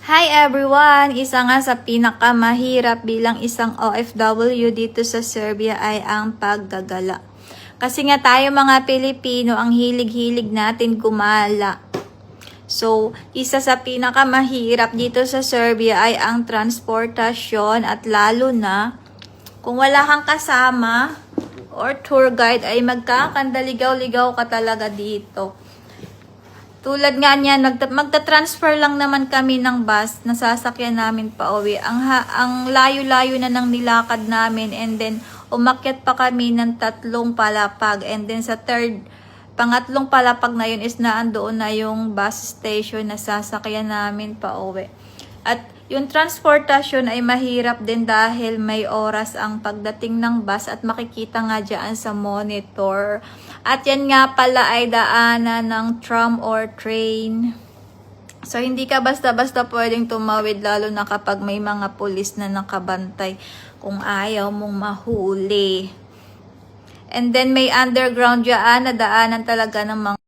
Hi everyone! Isa nga sa pinakamahirap bilang isang OFW dito sa Serbia ay ang paggagala. Kasi nga tayo mga Pilipino, ang hilig-hilig natin gumala. So, isa sa pinakamahirap dito sa Serbia ay ang transportasyon at lalo na kung wala kang kasama or tour guide ay magkakandaligaw-ligaw ka talaga dito. Tulad nga niyan, magta-transfer lang naman kami ng bus na sasakyan namin pa uwi. Ang layo-layo na ng nilakad namin, and then umakyat pa kami ng 3 palapag, and then sa pangatlong palapag na yun is naandoon na yung bus station na sasakyan namin pa uwi. At yung transportasyon ay mahirap din dahil may oras ang pagdating ng bus at makikita nga dyan sa monitor. At yan nga pala ay daanan ng tram or train. So hindi ka basta-basta pwedeng tumawid lalo na kapag may mga pulis na nakabantay kung ayaw mong mahuli. And then may underground dyan na daanan talaga ng mga